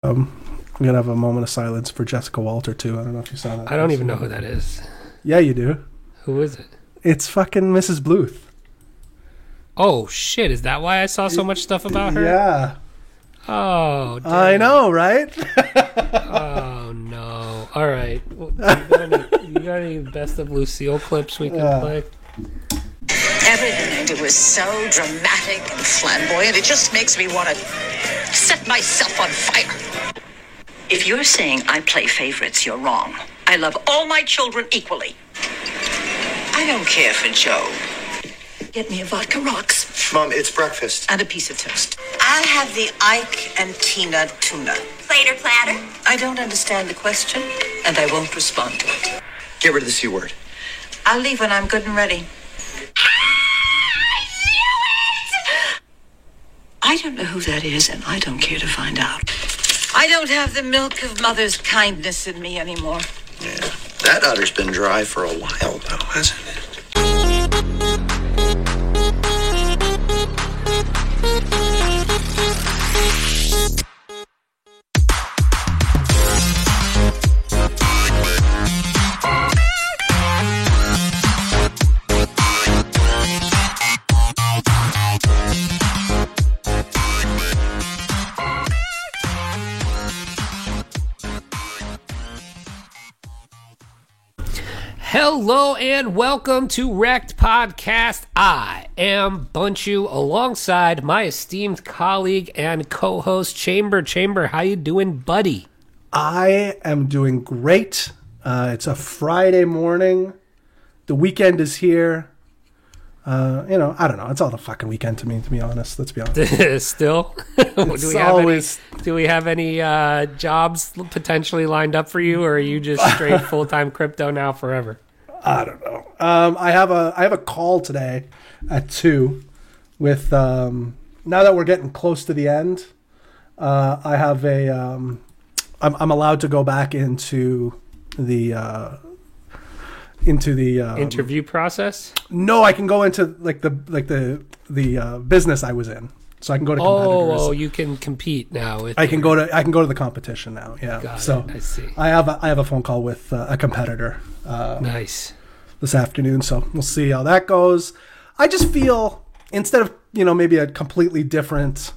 I'm gonna have a moment of silence for Jessica Walter too. I don't know if you saw that. I don't even know who that is. Yeah, you do. Who is it? It's fucking Mrs. Bluth. Oh shit! Is that why I saw so much stuff about her? Yeah. Oh, damn. I know, right? Oh no! All right, you got any best of Lucille clips we can play? Everything I do is so dramatic and flamboyant. It just makes me want to set myself on fire. If you're saying I play favorites, you're wrong. I love all my children equally. I don't care for Joe. Get me a vodka rocks. Mom, it's breakfast. And a piece of toast. I'll have the Ike and Tina tuna. Plater platter? I don't understand the question, and I won't respond to it. Get rid of the C word. I'll leave when I'm good and ready. I don't know who that is, and I don't care to find out. I don't have the milk of mother's kindness in me anymore. Yeah, that udder's been dry for a while now, hasn't it? Hello and welcome to Wrecked Podcast. I am Bunchu alongside my esteemed colleague and co-host Chamber. Chamber, how you doing, buddy? I am doing great. It's a Friday morning. The weekend is here. I don't know. It's all the fucking weekend to me, to be honest. Let's be honest. Still? Do we have any jobs potentially lined up for you, or are you just straight full-time crypto now forever? I don't know. I have a call today at 2 with now that we're getting close to the end. I have I'm allowed to go back into the interview process. No, I can go into the business I was in, so I can go to competitors. Oh, you can compete now. I can go to the competition now. Yeah, Got it. I see. I have a phone call with a competitor. Nice. This afternoon, so we'll see how that goes. I just feel instead of maybe a completely different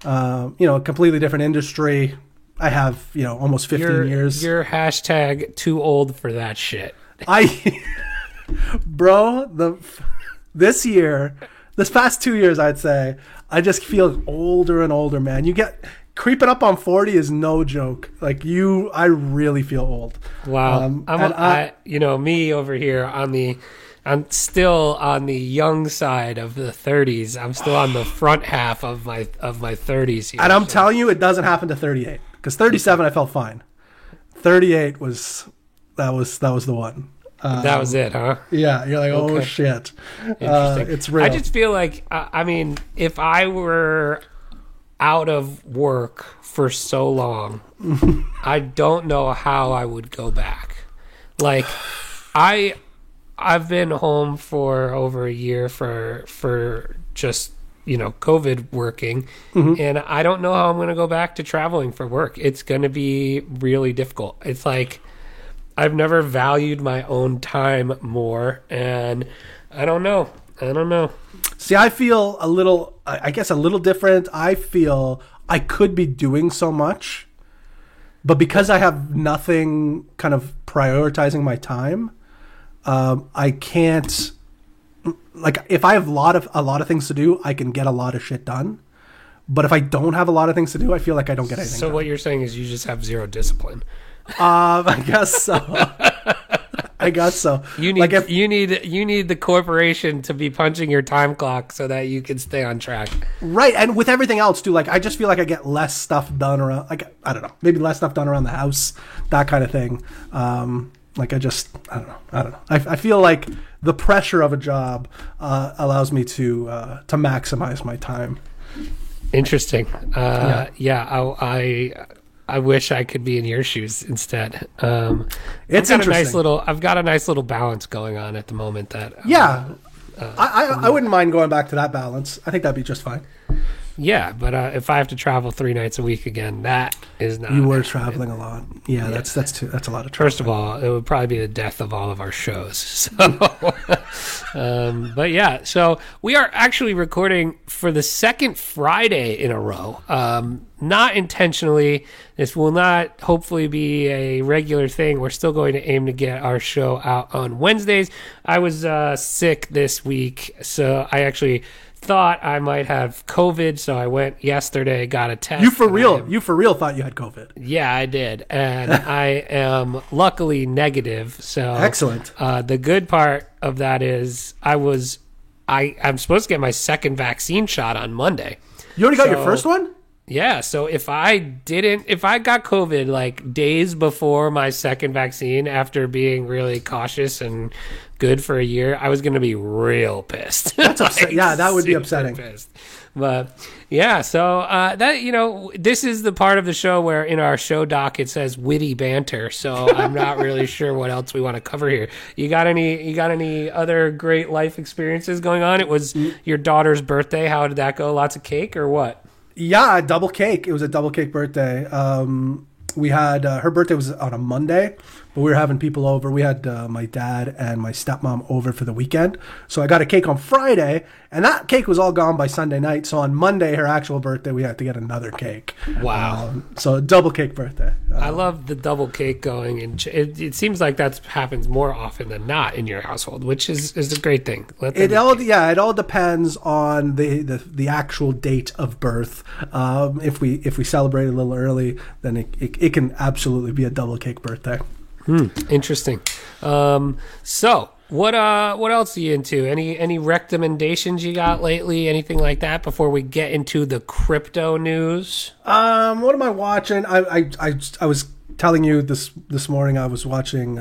industry. I have almost 15 years. You're hashtag too old for that shit. This past 2 years, I'd say, I just feel older and older, man. You get creeping up on 40 is no joke. I really feel old. Wow. Me over here I'm still on the young side of the 30s. I'm still on the front half of my 30s here. And I'm telling you, it doesn't happen to 38. Because 37, I felt fine. 38 was the one. That was it, huh? Yeah, you're like, okay. Oh shit. Interesting. It's real. I just feel like, if I were out of work for so long, I don't know how I would go back. I've been home for over a year for just COVID working, and I don't know how I'm going to go back to traveling for work. It's going to be really difficult. It's like I've never valued my own time more, and I don't know. See, I feel a little different. I feel I could be doing so much, but because I have nothing kind of prioritizing my time, I can't. If I have a lot of things to do, I can get a lot of shit done. But if I don't have a lot of things to do, I feel like I don't get anything done. So what you're saying is you just have zero discipline. I guess so. You need the corporation to be punching your time clock so that you can stay on track. Right, and with everything else too, I just feel like I get less stuff done around. I don't know, maybe less stuff done around the house, that kind of thing. I don't know. I feel like the pressure of a job allows me to maximize my time. Interesting. I wish I could be in your shoes instead. It's interesting. I've got a nice little balance going on at the moment. I wouldn't mind going back to that balance. I think that'd be just fine. Yeah, but if I have to travel 3 nights a week again, that is not. You were traveling a lot. Yeah, that's a lot of travel. First of all, it would probably be the death of all of our shows. So, but yeah, so we are actually recording for the second Friday in a row. Not intentionally. This will not hopefully be a regular thing. We're still going to aim to get our show out on Wednesdays. I was sick this week, so I actually thought I might have COVID, so I went yesterday, got a test. You for real thought you had COVID? Yeah, I did, and I am luckily negative. So excellent. The good part of that is I'm supposed to get my second vaccine shot on Monday. You already got your first one? Yeah, so if I got COVID like days before my second vaccine after being really cautious and good for a year, I was going to be real pissed. That's upset. Yeah, that would be upsetting. Pissed. But yeah, so that this is the part of the show where in our show doc it says witty banter. So I'm not really sure what else we want to cover here. You got any other great life experiences going on? It was your daughter's birthday. How did that go? Lots of cake or what? Yeah, double cake. It was a double cake birthday. We had her birthday was on a Monday, but we were having people over. We had my dad and my stepmom over for the weekend. So I got a cake on Friday, and that cake was all gone by Sunday night. So on Monday, her actual birthday, we had to get another cake. Wow. So double cake birthday. I love the double cake going, and it seems like that happens more often than not in your household, which is a great thing. It all depends on the actual date of birth. If we celebrate a little early, then it can absolutely be a double cake birthday. Interesting. So what else are you into? Any recommendations you got lately? Anything like that before we get into the crypto news? What am I watching? I was telling you this morning I was watching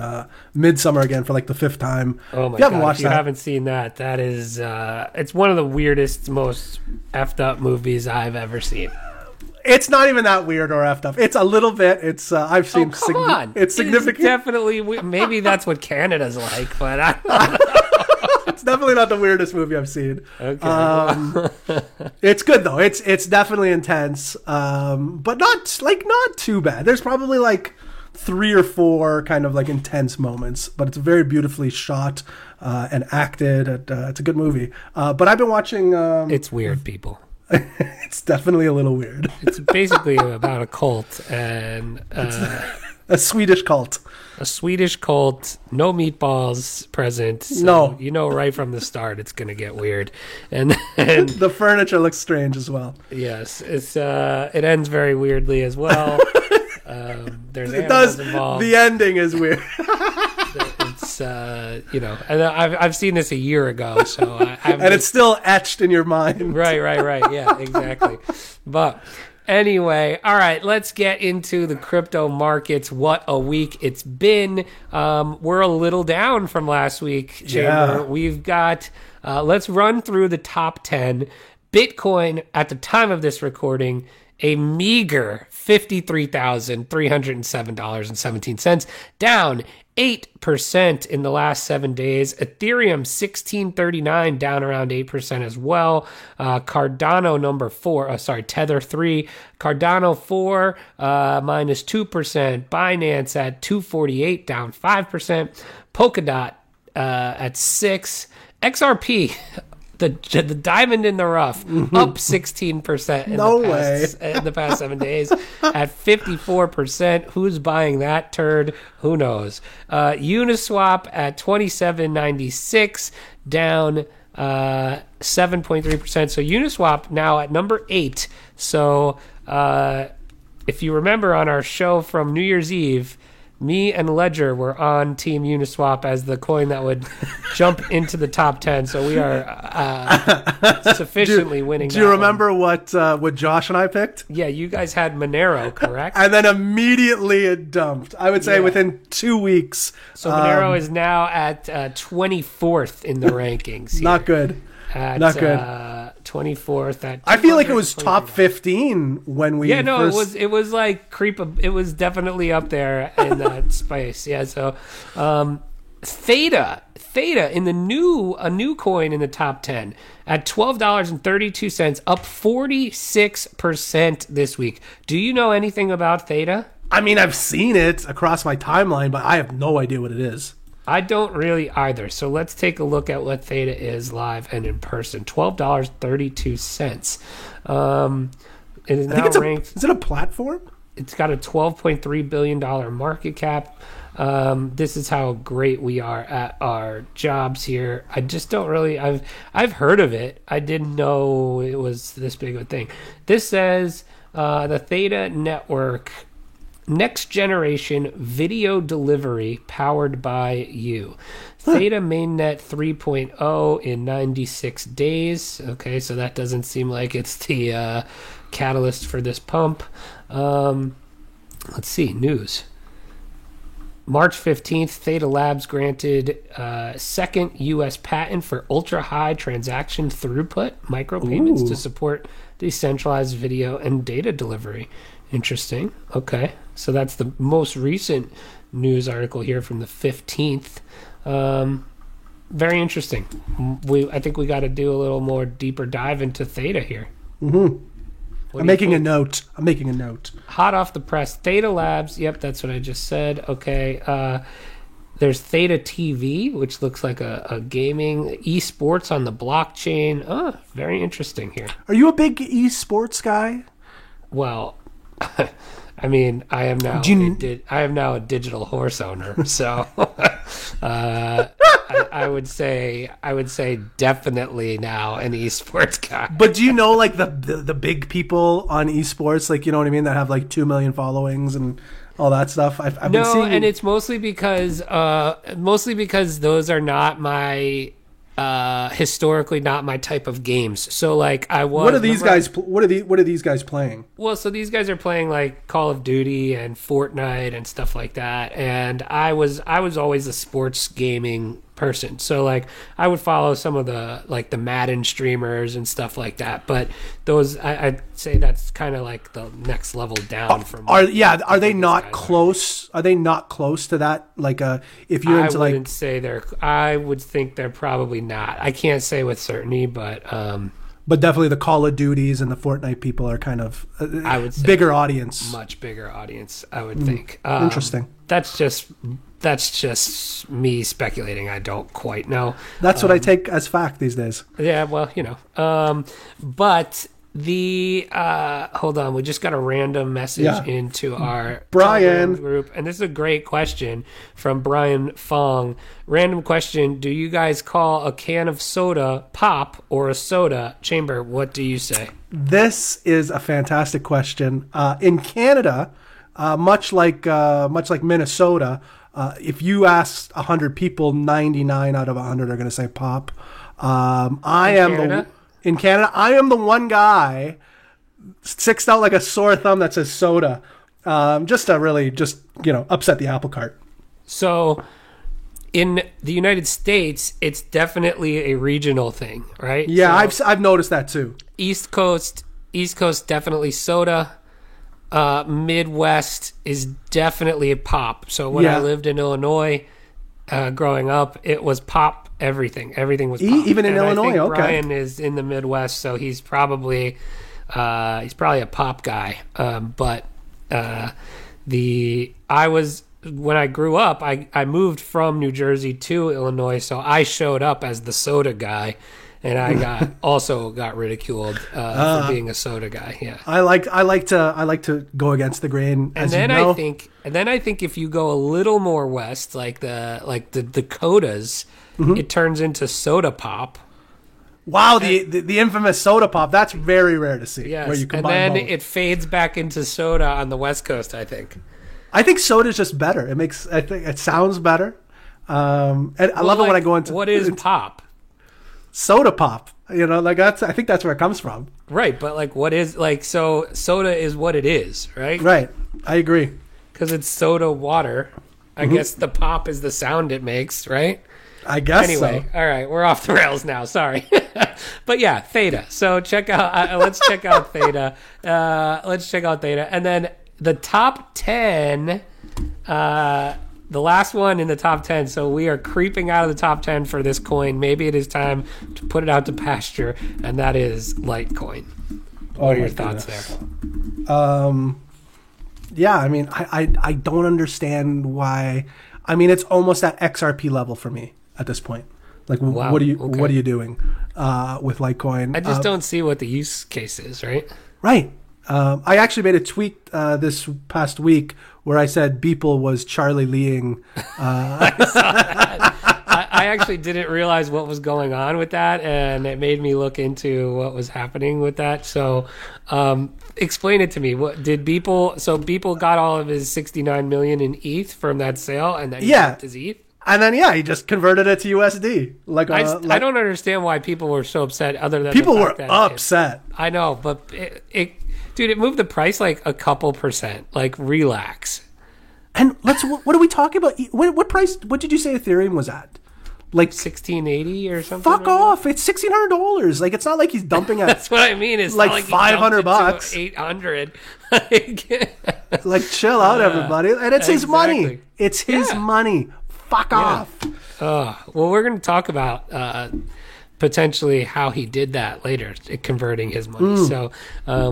Midsummer again for like the 5th time. Oh my god! If you haven't seen that, that is it's one of the weirdest, most effed up movies I've ever seen. It's not even that weird or effed up. It's a little bit. It's I've seen. Oh, come on! It's significant. Definitely. Maybe that's what Canada's like, but it's definitely not the weirdest movie I've seen. Okay. It's good though. It's definitely intense, but not too bad. There's probably like 3 or 4 kind of like intense moments, but it's very beautifully shot and acted. It's a good movie. But I've been watching. It's weird, people. It's definitely a little weird. It's basically about a cult and a Swedish cult. A Swedish cult, no meatballs present. So no, you know right from the start it's going to get weird, and the furniture looks strange as well. Yes, it ends very weirdly as well. There's animals involved. The ending is weird. It's and I've seen this a year ago, so it's still etched in your mind. Right, yeah, exactly. But anyway, all right, let's get into the crypto markets. What a week it's been. We're a little down from last week, Chamber. Yeah. We've got let's run through the top 10. Bitcoin at the time of this recording, a meager $53,307.17, down 8% in the last 7 days. Ethereum 1639 down around 8% as well. Cardano Tether 3, Cardano 4 minus 2%. Binance at 248 down 5%. Polkadot at 6. XRP. The diamond in the rough, up 16% in the past 7 days at 54%. Who's buying that turd? Who knows? Uniswap at 27.96, down 7.3%. So Uniswap now at number 8. So if you remember on our show from New Year's Eve, me and Ledger were on Team Uniswap as the coin that would jump into the top 10. So we are sufficiently winning. Do you remember what Josh and I picked? Yeah, you guys had Monero, correct? And then immediately it dumped. I would say within 2 weeks. So Monero is now at 24th in the rankings. Not good. Not good. 24th. I feel like it was top 15 when we. Yeah, no, it was like creep. It was definitely up there in that space. Yeah, so Theta Theta in a new coin in the top 10 at $12.32, up 46% this week. Do you know anything about Theta? I mean, I've seen it across my timeline, but I have no idea what it is. I don't really either. So let's take a look at what Theta is live and in person. $12.32. It is now ranked. Is it a platform? It's got a $12.3 billion market cap. This is how great we are at our jobs here. I just don't really. I've heard of it. I didn't know it was this big of a thing. This says the Theta Network, next generation video delivery powered by you. Theta Mainnet 3.0 in 96 days. Okay, so that doesn't seem like it's the catalyst for this pump. Let's see, news. March 15th, Theta Labs granted second U.S. patent for ultra-high transaction throughput micropayments to support decentralized video and data delivery. Interesting. Okay. So that's the most recent news article here from the 15th. Very interesting. I think we got to do a little more deeper dive into Theta here. Mm-hmm. I'm making a note. Hot off the press, Theta Labs. Yep, that's what I just said. Okay. There's Theta TV, which looks like a gaming esports on the blockchain. Oh, very interesting here. Are you a big esports guy? Well, I mean, I am now a digital horse owner, so I would say definitely now an esports guy. But do you know like the big people on esports, like, you know what I mean, that have like 2 million followings and all that stuff? I've been seeing, and it's mostly because those are not my historically not my type of games. So like what are these guys playing? Well, so these guys are playing like Call of Duty and Fortnite and stuff like that. And I was always a sports gaming person. So like I would follow some of the like the Madden streamers and stuff like that. But those I'd say that's kind of like the next level down from. Are they not close? Are they not close to that? Like if you're into I wouldn't say they're. I would think they're probably not. I can't say with certainty, but definitely the Call of Duties and the Fortnite people are kind of I would say bigger audience. Much bigger audience, I would think. Interesting. That's just me speculating. I don't quite know. That's what I take as fact these days. Yeah, well, you know. But the hold on, we just got a random message into our Brian group, and this is a great question from Brian Fong. Random question: do you guys call a can of soda pop or a soda? Chamber, what do you say? This is a fantastic question. In Canada, much like Minnesota, if you ask 100 people, 99 out of 100 are going to say pop. In Canada, I am the one guy sticks out like a sore thumb that says soda, just to really upset the apple cart. So, in the United States, it's definitely a regional thing, right? Yeah, so, I've noticed that too. East Coast, definitely soda. Midwest is definitely a pop. So when I lived in Illinois, growing up, it was pop. Everything was pop. Even in Illinois. I think okay. Brian is in the Midwest, so he's probably a pop guy. When I grew up, I moved from New Jersey to Illinois, so I showed up as the soda guy. And I got ridiculed for being a soda guy. Yeah, I like to go against the grain. I think if you go a little more west, like the Dakotas, it turns into soda pop. Wow, the infamous soda pop. That's very rare to see. Yes, where you combine and then both. it fades back into soda on the West Coast. I think soda is just better. I think it sounds better. And I love it when I go into what is pop. Soda pop, I think that's where it comes from. Right, but what is so soda is what it is, right? Right, I agree. Because it's soda water. I guess the pop is the sound it makes, right? I guess anyway, so. All right, we're off the rails now. Sorry. But yeah, Theta. So check out, let's check out Theta. And then the top 10 the last one in the top 10. So we are creeping out of the top 10 for this coin. Maybe it is time to put it out to pasture, and that is Litecoin. What are your thoughts there? Yeah, I mean, I don't understand why. I mean, it's almost at XRP level for me at this point. Like, Wow, what are you okay. doing with Litecoin? I just don't see what the use case is, right? Right. I actually made a tweet this past week where I said Beeple was Charlie Leeing. I actually didn't realize what was going on with that, and it made me look into what was happening with that. So, explain it to me. What did Beeple? So Beeple got all of his 69 million in ETH from that sale, and then he kept his ETH. And then he just converted it to USD. I don't understand why people were so upset. Other than people the were fact that upset. I know, but dude, it moved the price like a couple percent. Like, relax. And what are we talking about? What price? What did you say Ethereum was at? Like 1680 or something. Fuck off! It's $1,600. Like, it's not like he's dumping at. That's what I mean. It's like not like $500. 800. Like, chill out, everybody. And it's his money. Exactly. It's his money. Fuck off. Well, we're going to talk about potentially how he did that later, converting his money. So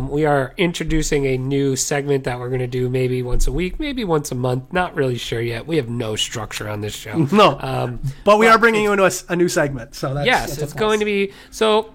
we are introducing a new segment that we're going to do maybe once a week, maybe once a month. Not really sure yet. We have no structure on this show. No, but we are bringing you into a new segment. So that's it's going to be so.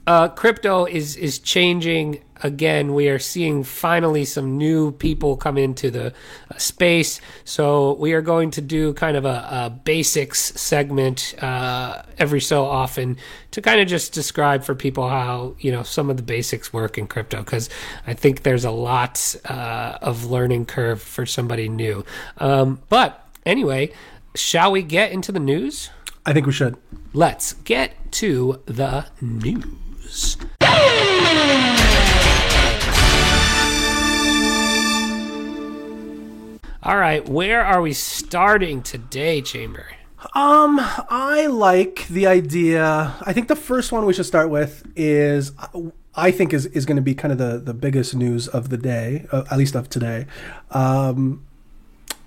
Crypto is changing again. We are seeing finally some new people come into the space. So we are going to do kind of a basics segment every so often to kind of just describe for people how, some of the basics work in crypto, because I think there's a lot of learning curve for somebody new. But anyway, shall we get into the news? I think we should. Let's get to the news. All right, where are we starting today, Chamber? I like the idea. I think the first one we should start with is going to be kind of the biggest news of the day, at least of today.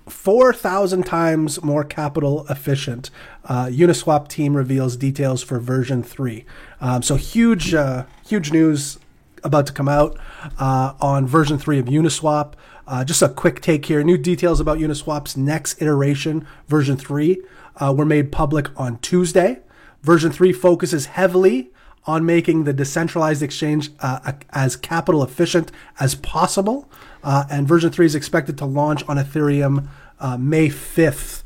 4,000 times more capital efficient. Uniswap team reveals details for version 3. So huge news about to come out on version 3 of Uniswap. Just a quick take here. New details about Uniswap's next iteration, version 3, were made public on Tuesday. Version 3 focuses heavily on making the decentralized exchange as capital efficient as possible. And version 3 is expected to launch on Ethereum May 5th.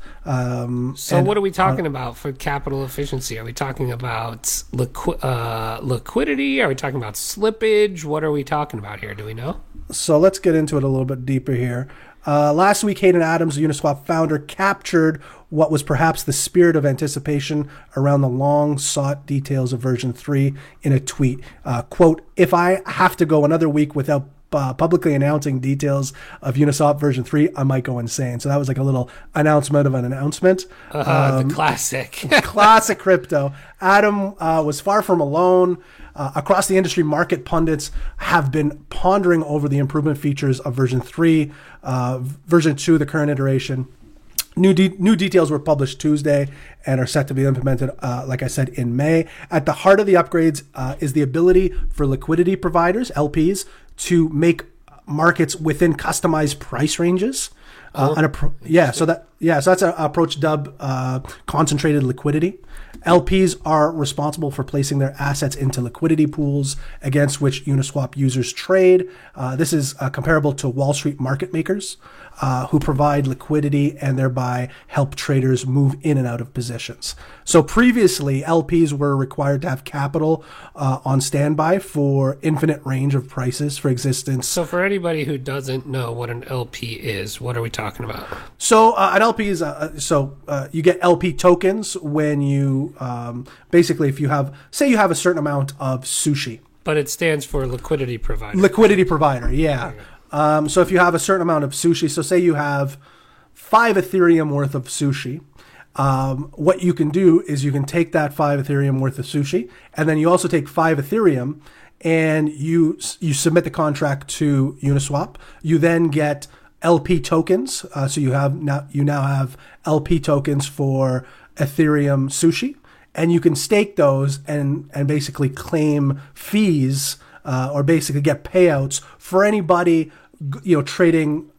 So what are we talking about for capital efficiency? Are we talking about liquidity? Are we talking about slippage? What are we talking about here? Do we know? So let's get into it a little bit deeper here. Last week, Hayden Adams, the Uniswap founder, captured what was perhaps the spirit of anticipation around the long-sought details of version 3 in a tweet. Quote, "If I have to go another week without publicly announcing details of Uniswap version 3, I might go insane." So that was like a little announcement of an announcement. The classic. Classic crypto. Adam was far from alone. Across the industry, market pundits have been pondering over the improvement features of version 3. Version 2, the current iteration. New details were published Tuesday and are set to be implemented, like I said, in May. At the heart of the upgrades is the ability for liquidity providers, LPs, to make markets within customized price ranges. So that's an approach dubbed concentrated liquidity. LPs are responsible for placing their assets into liquidity pools against which Uniswap users trade. This is comparable to Wall Street market makers who provide liquidity and thereby help traders move in and out of positions. So previously, LPs were required to have capital on standby for infinite range of prices for existence. So for anybody who doesn't know what an LP is, what are we talking about? So an LP is you get LP tokens when you basically, if you have a certain amount of sushi. But it stands for liquidity provider. Liquidity provider, yeah. So if you have a certain amount of sushi, so say you have 5 Ethereum worth of sushi, what you can do is you can take that 5 Ethereum worth of sushi, and then you also take 5 Ethereum, and you submit the contract to Uniswap. You then get LP tokens. So you now have LP tokens for Ethereum Sushi, and you can stake those and basically claim fees or basically get payouts for anybody trading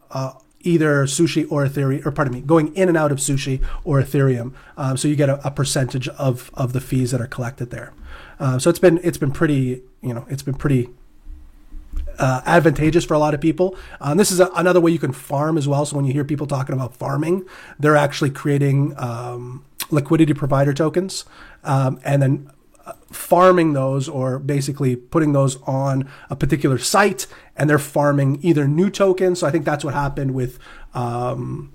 either Sushi or Ethereum, or pardon me, going in and out of Sushi or Ethereum. So you get a percentage of the fees that are collected there. So it's been pretty advantageous for a lot of people. This is another way you can farm as well. So when you hear people talking about farming, they're actually creating liquidity provider tokens, and then farming those, or basically putting those on a particular site, and they're farming either new tokens. So I think that's what happened with I'm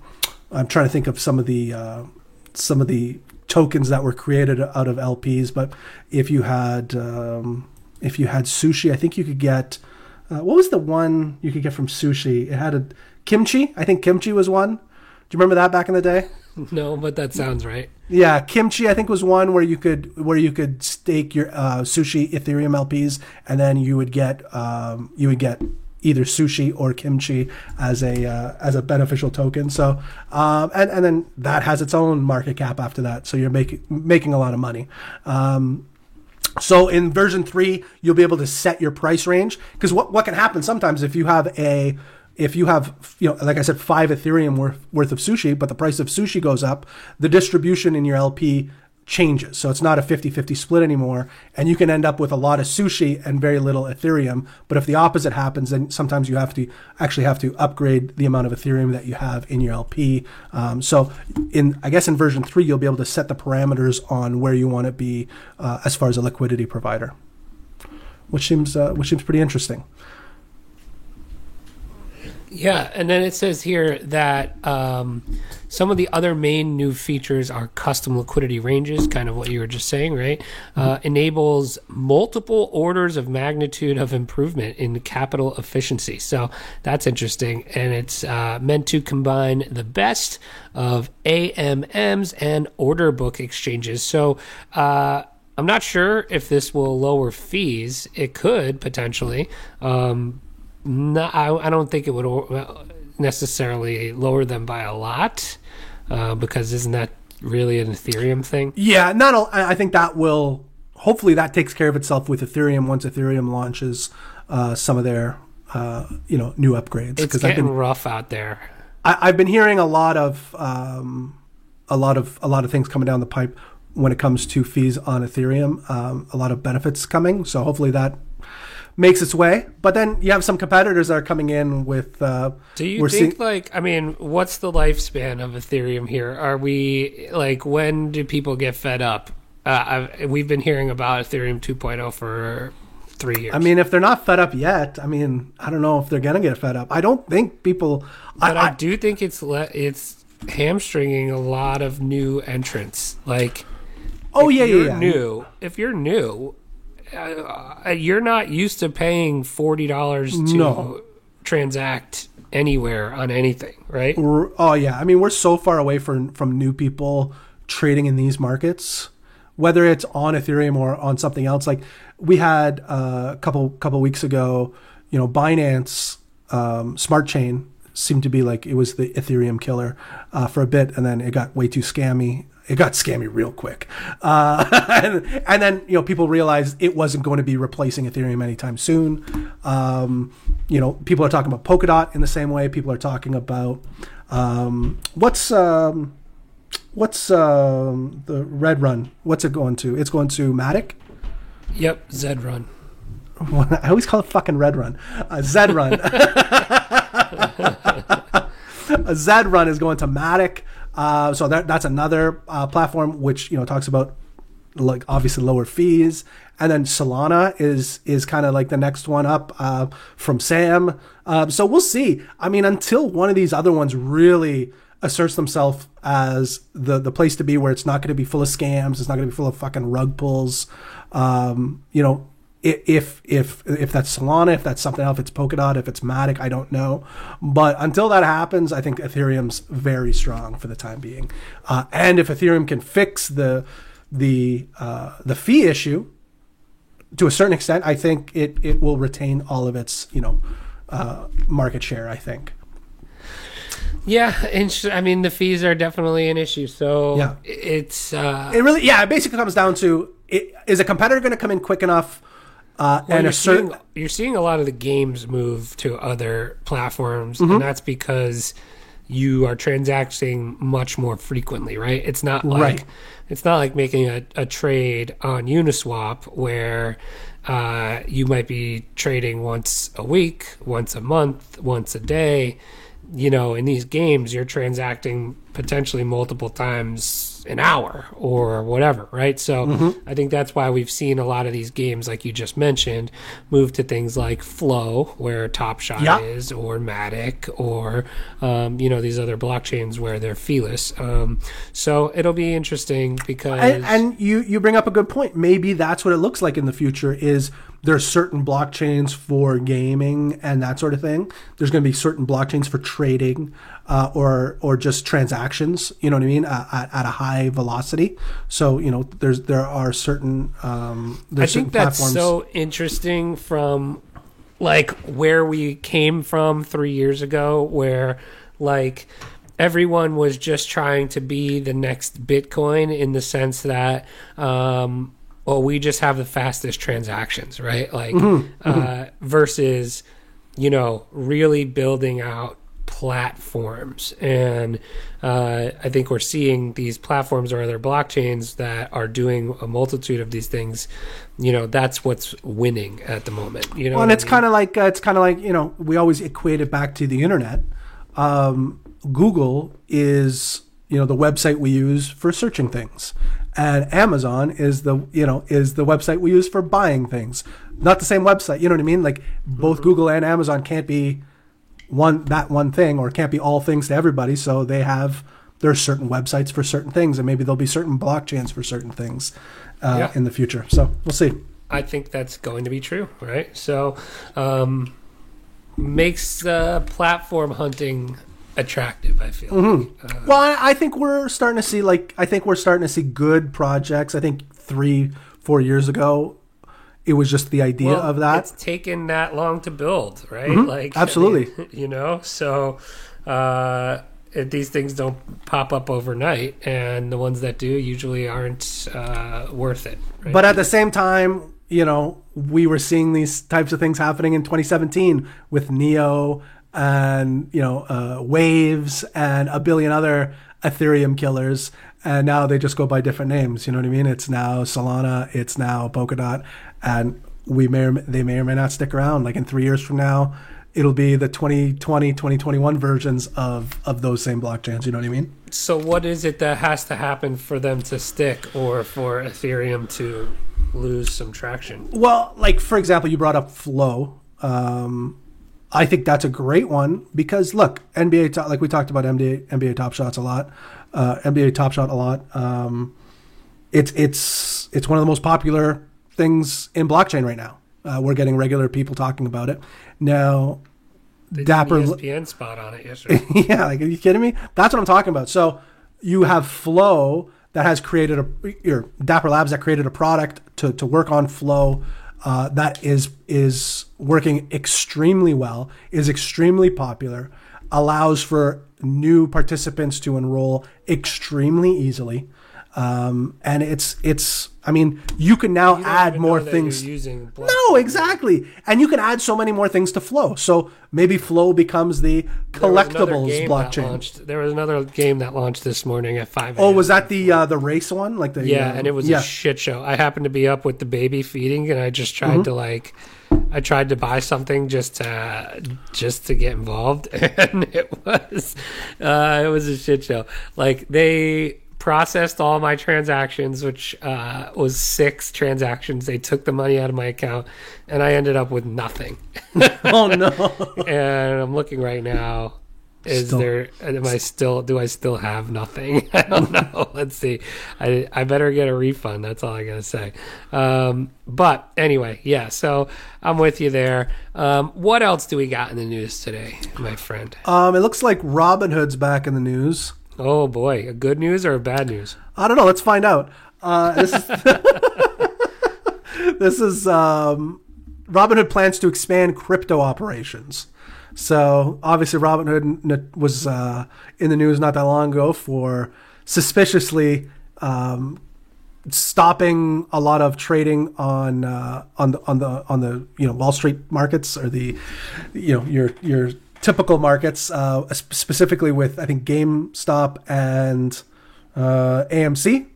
trying to think of some of the tokens that were created out of LPs. But if you had Sushi, I think you could get what was the one you could get from Sushi? It had a kimchi. I think kimchi was one. Do you remember that back in the day? No, but that sounds right. Yeah, kimchi I think was one where you could stake your Sushi Ethereum LPs, and then you would get either Sushi or kimchi as a beneficial token. So and then that has its own market cap after that. So you're making a lot of money. So in version 3, you'll be able to set your price range, because what can happen sometimes if you have like I said, 5 Ethereum worth of Sushi, but the price of Sushi goes up, the distribution in your LP changes. So it's not a 50-50 split anymore, and you can end up with a lot of Sushi and very little Ethereum. But if the opposite happens, then sometimes you have to upgrade the amount of Ethereum that you have in your LP. So in version 3, you'll be able to set the parameters on where you want to be as far as a liquidity provider, which seems pretty interesting. Yeah, and then it says here that some of the other main new features are custom liquidity ranges, kind of what you were just saying, right? Enables multiple orders of magnitude of improvement in capital efficiency. So that's interesting, and it's meant to combine the best of AMMs and order book exchanges. So I'm not sure if this will lower fees. It could potentially. No, I don't think it would necessarily lower them by a lot, because isn't that really an Ethereum thing? Yeah, I think that will, hopefully that takes care of itself with Ethereum once Ethereum launches some of their new upgrades. It's getting rough out there. I've been hearing a lot of things coming down the pipe when it comes to fees on Ethereum. A lot of benefits coming, so hopefully that makes its way. But then you have some competitors that are coming in with do you think what's the lifespan of Ethereum here? Are we when do people get fed up? We've been hearing about Ethereum 2.0 for 3 years. If they're not fed up yet, I don't know if they're gonna get fed up. I don't think people, but I do think it's hamstringing a lot of new entrants. If you're new, you're not used to paying $40 to transact anywhere on anything, right? Oh yeah, we're so far away from new people trading in these markets, whether it's on Ethereum or on something else. Like we had a couple weeks ago, Binance Smart Chain seemed to be it was the Ethereum killer for a bit, and then it got way too scammy. It got scammy real quick. And then, people realized it wasn't going to be replacing Ethereum anytime soon. People are talking about Polkadot in the same way. People are talking about, what's the Red Run? What's it going to? It's going to Matic? Yep, Zed Run. I always call it fucking Red Run. Zed Run. Zed Run is going to Matic. So that's another platform which talks about obviously lower fees, and then Solana is kind of the next one up from Sam. So we'll see. Until one of these other ones really asserts themselves as the place to be, where it's not going to be full of scams, it's not going to be full of fucking rug pulls. If that's Solana, if that's something else, if it's Polkadot, if it's Matic, I don't know. But until that happens, I think Ethereum's very strong for the time being. And if Ethereum can fix the fee issue to a certain extent, I think it will retain all of its market share, I think. Yeah, I mean, the fees are definitely an issue. So Yeah. it's It really, yeah, it basically comes down to, is a competitor going to come in quick enough? And you're seeing a lot of the games move to other platforms, Mm-hmm. and that's because you are transacting much more frequently, right? It's not like Right. it's not like making a trade on Uniswap where you might be trading once a week, once a month, once a day. You know, in these games, you're transacting potentially multiple times an hour or whatever, right? So I think that's why we've seen a lot of these games, like you just mentioned, move to things like Flow, where Top Shot Yeah. is, or Matic, or these other blockchains where they're feeless. So it'll be interesting because And you bring up a good point. Maybe that's what it looks like in the future. Is there's certain blockchains for gaming and that sort of thing. There's going to be certain blockchains for trading or just transactions. You know what I mean? At a high velocity. So there are certain. I think that's platforms. so interesting from like where we came from 3 years ago, where like everyone was just trying to be the next Bitcoin in the sense that we just have the fastest transactions, right? Like versus really building out platforms. And I think we're seeing these platforms or other blockchains that are doing a multitude of these things. That's what's winning at the moment. Well, and it's kind of like we always equate it back to the internet. Google is the website we use for searching things, and Amazon is the website we use for buying things. Not the same website. You know what I mean? Like both Google and Amazon can't be one thing, or can't be all things to everybody. So there are certain websites for certain things, and maybe there'll be certain blockchains for certain things in the future. So we'll see. I think that's going to be true, right? So makes platform hunting attractive, I feel. Well, I think we're starting to see good projects. I think 3-4 years ago, it was just the idea of that. It's taken that long to build, right? Like Absolutely. So these things don't pop up overnight, and the ones that do usually aren't worth it. Right? But at the same time, we were seeing these types of things happening in 2017 with Neo and Waves and a billion other Ethereum killers, and now they just go by different names. You know what I mean? It's now Solana, it's now Polkadot, and they may or may not stick around. Like in 3 years from now, it'll be the 2020, 2021 versions of those same blockchains. You know what I mean? So what is it that has to happen for them to stick, or for Ethereum to lose some traction? Well, like for example, you brought up Flow. I think that's a great one because look, like we talked about NBA Top Shots a lot, NBA Top Shot a lot. It's one of the most popular things in blockchain right now. We're getting regular people talking about it now. They Dapper did an ESPN spot on it yesterday. Yeah, like, are you kidding me? That's what I'm talking about. So you have Flow that has created Dapper Labs that created a product to work on Flow. That is working extremely well, is extremely popular, allows for new participants to enroll extremely easily, and it's. I mean, you can now add more things. No, exactly, and you can add so many more things to Flow. So maybe Flow becomes the collectibles blockchain. There was another game that launched this morning at 5 Oh, was that the race one? Like and it was a shit show. I happened to be up with the baby feeding, and I just tried to buy something just to get involved, and it was a shit show. Like they processed all my transactions, which was 6 transactions. They took the money out of my account, and I ended up with nothing. Oh no! And I'm looking right now. Do I still have nothing? I don't know. Let's see. I better get a refund. That's all I gotta say. But anyway, yeah. So I'm with you there. What else do we got in the news today, my friend? It looks like Robinhood's back in the news. Oh boy, a good news or a bad news? I don't know. Let's find out. This is Robinhood plans to expand crypto operations. So obviously Robinhood was in the news not that long ago for suspiciously stopping a lot of trading on the Wall Street markets, or the your typical markets, specifically with, I think, GameStop and AMC,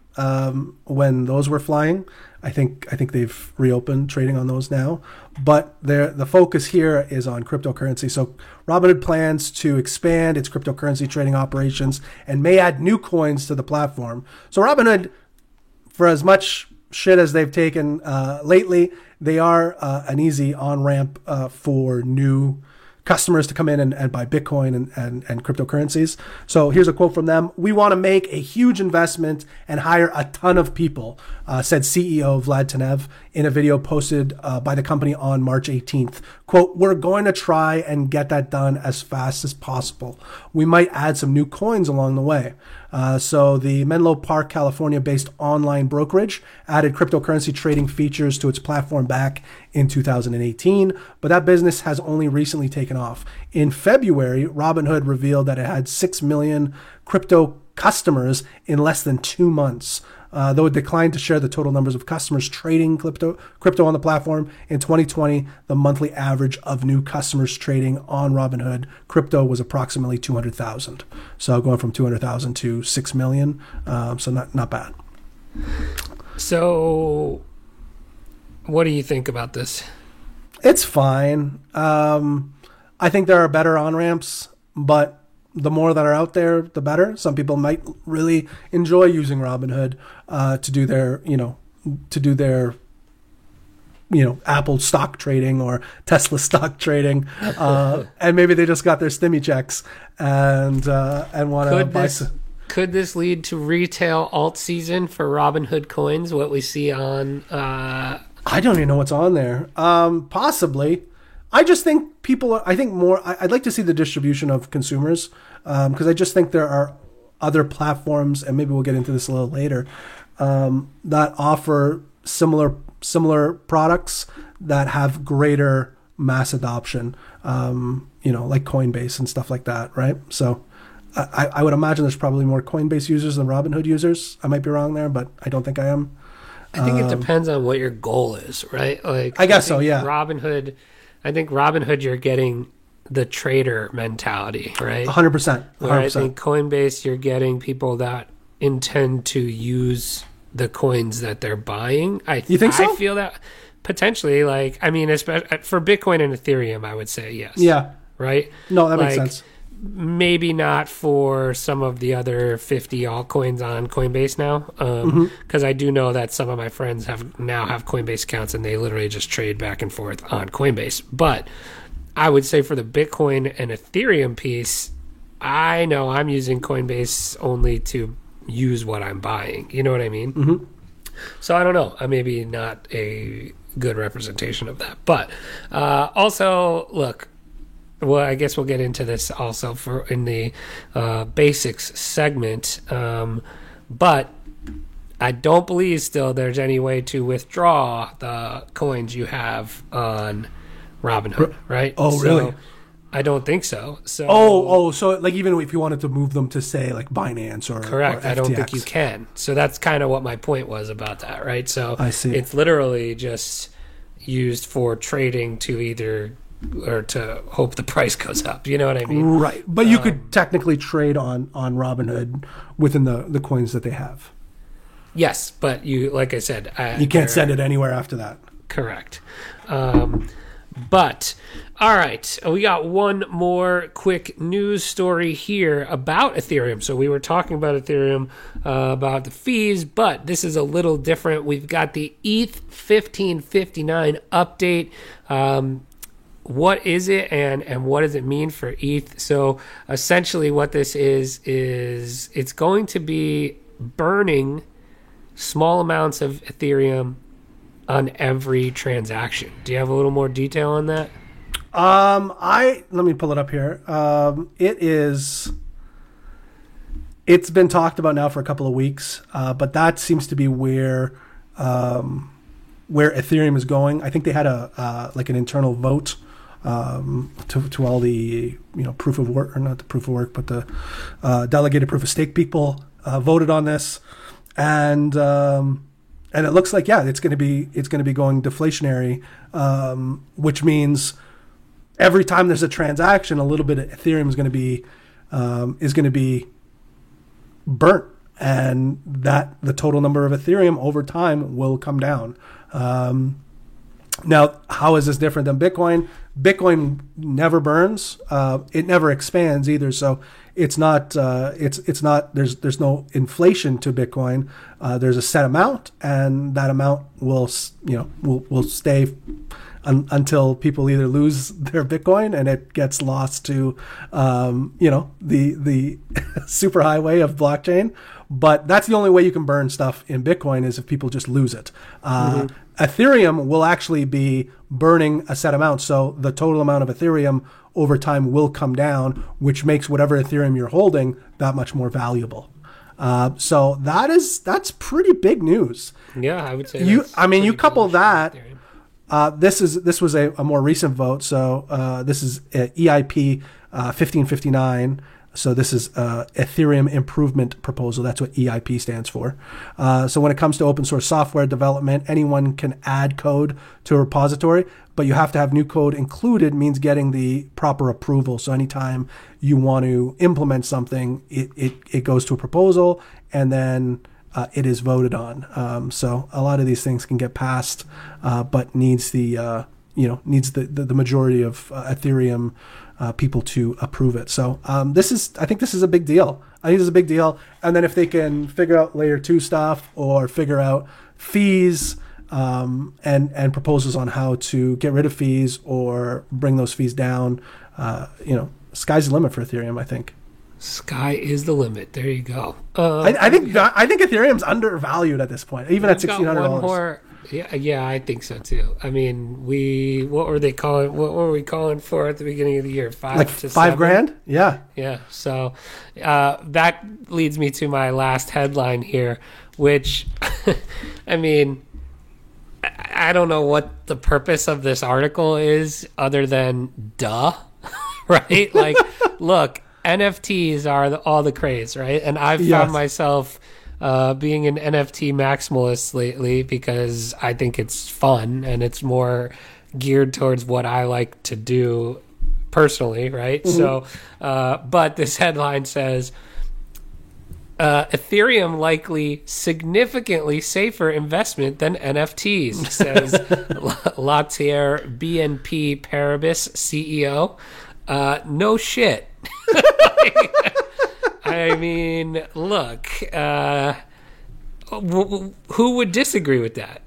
when those were flying. I think they've reopened trading on those now, but the focus here is on cryptocurrency. So Robinhood plans to expand its cryptocurrency trading operations and may add new coins to the platform. So Robinhood, for as much shit as they've taken lately, they are an easy on-ramp for new customers to come in and buy Bitcoin and cryptocurrencies. So here's a quote from them. "We want to make a huge investment and hire a ton of people," said CEO Vlad Tenev in a video posted by the company on March 18th. Quote, "We're going to try and get that done as fast as possible. We might add some new coins along the way." So the Menlo Park, California-based online brokerage added cryptocurrency trading features to its platform back in 2018, but that business has only recently taken off. In February, Robinhood revealed that it had 6 million crypto customers in less than 2 months. Though it declined to share the total numbers of customers trading crypto on the platform. In 2020, the monthly average of new customers trading on Robinhood crypto was approximately 200,000. So going from 200,000 to 6 million, so not bad. So what do you think about this? It's fine. I think there are better on-ramps, but the more that are out there, the better. Some people might really enjoy using Robinhood to do their Apple stock trading or Tesla stock trading, and maybe they just got their stimmy checks and want to buy. Could this lead to retail alt season for Robinhood coins? What we see on? I don't even know what's on there. Possibly. I just think I'd like to see the distribution of consumers, because I just think there are other platforms, and maybe we'll get into this a little later, that offer similar products that have greater mass adoption, like Coinbase and stuff like that, right? So I would imagine there's probably more Coinbase users than Robinhood users. I might be wrong there, but I don't think I am. I think it depends on what your goal is, right? Like, I guess so, yeah. I think Robinhood, you're getting the trader mentality, right? 100%. Where I think Coinbase, you're getting people that intend to use the coins that they're buying. You think so? I feel that potentially, especially for Bitcoin and Ethereum, I would say yes. Yeah. Right? No, that makes sense. Maybe not for some of the other 50 altcoins on Coinbase now, because I do know that some of my friends have Coinbase accounts and they literally just trade back and forth on Coinbase. But I would say for the Bitcoin and Ethereum piece, I know I'm using Coinbase only to use what I'm buying. You know what I mean? Mm-hmm. So I don't know. I maybe not a good representation of that. But also, look, well, I guess we'll get into this also in the basics segment. But I don't believe still there's any way to withdraw the coins you have on Robinhood, right? Oh, really? I don't think so. So so like even if you wanted to move them to say like Binance or correct, or I don't think you can. So that's kind of what my point was about that, right? So I see. It's literally just used for trading to either or to hope the price goes up. You know what I mean? Right. But you could technically trade on Robinhood within the coins that they have. Yes, but you, like I said, you can't send it anywhere after that. Correct. But all right, we got one more quick news story here about Ethereum. So we were talking about Ethereum, about the fees, but this is a little different. We've got the ETH 1559 update. What is it and what does it mean for ETH? So essentially what this is it's going to be burning small amounts of Ethereum on every transaction. Do you have a little more detail on that? Let me pull it up here. It's been talked about now for a couple of weeks, but that seems to be where Ethereum is going. I think they had an internal vote to all the proof of work, or not the proof of work, but the delegated proof of stake people voted on this, and it looks like it's going to be going deflationary, which means every time there's a transaction, a little bit of Ethereum is going to be burnt, and that the total number of Ethereum over time will come down. Now, how is this different than Bitcoin? Bitcoin never burns. It never expands either. So it's not. It's not. There's no inflation to Bitcoin. There's a set amount, and that amount will stay until people either lose their Bitcoin and it gets lost to the super highway of blockchain. But that's the only way you can burn stuff in Bitcoin, is if people just lose it. Ethereum will actually be burning a set amount. So the total amount of Ethereum over time will come down, which makes whatever Ethereum you're holding that much more valuable. So that's pretty big news. Yeah, I would say. You couple that. This was a more recent vote. So this is EIP 1559. So this is Ethereum Improvement Proposal. That's what EIP stands for. So when it comes to open source software development, anyone can add code to a repository, but you have to have new code included, means getting the proper approval. So anytime you want to implement something, it goes to a proposal, and then it is voted on. So a lot of these things can get passed, but needs the majority of Ethereum people to approve it. So I think this is a big deal. And then if they can figure out layer 2 stuff, or figure out fees, and proposals on how to get rid of fees or bring those fees down, sky's the limit for Ethereum, I think. Sky is the limit. There you go. I think Ethereum's undervalued at this point, even at $1,600. Yeah, I think so too. I mean, what were we calling for at the beginning of the year? $5,000? Yeah. Yeah. So that leads me to my last headline here, which, I mean, I don't know what the purpose of this article is other than right? Like, look, NFTs are all the craze, right? And I've found myself being an NFT maximalist lately, because I think it's fun and it's more geared towards what I like to do personally, right? Mm-hmm. So, but this headline says, Ethereum likely significantly safer investment than NFTs, says Latier BNP Paribas CEO. No shit. I mean, look, who would disagree with that?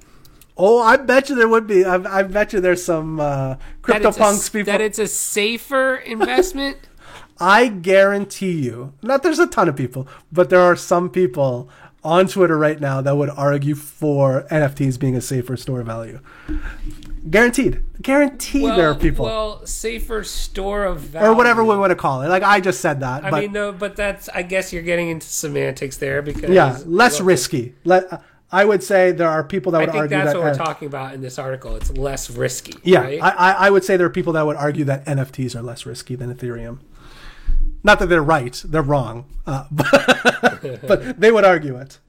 Oh, I bet you there would be. I bet you there's some CryptoPunks people. That it's a safer investment? I guarantee you, not there's a ton of people, but there are some people on Twitter right now that would argue for NFTs being a safer store of value. Guaranteed there are people. Well, safer store of value. Or whatever we want to call it. Like, I just said that. I mean, no, but I guess you're getting into semantics there, because... less risky. I would say there are people that would argue that... I think that's what we're talking about in this article. It's less risky, yeah, right? I would say there are people that would argue that NFTs are less risky than Ethereum. Not that they're right. They're wrong. But they would argue it.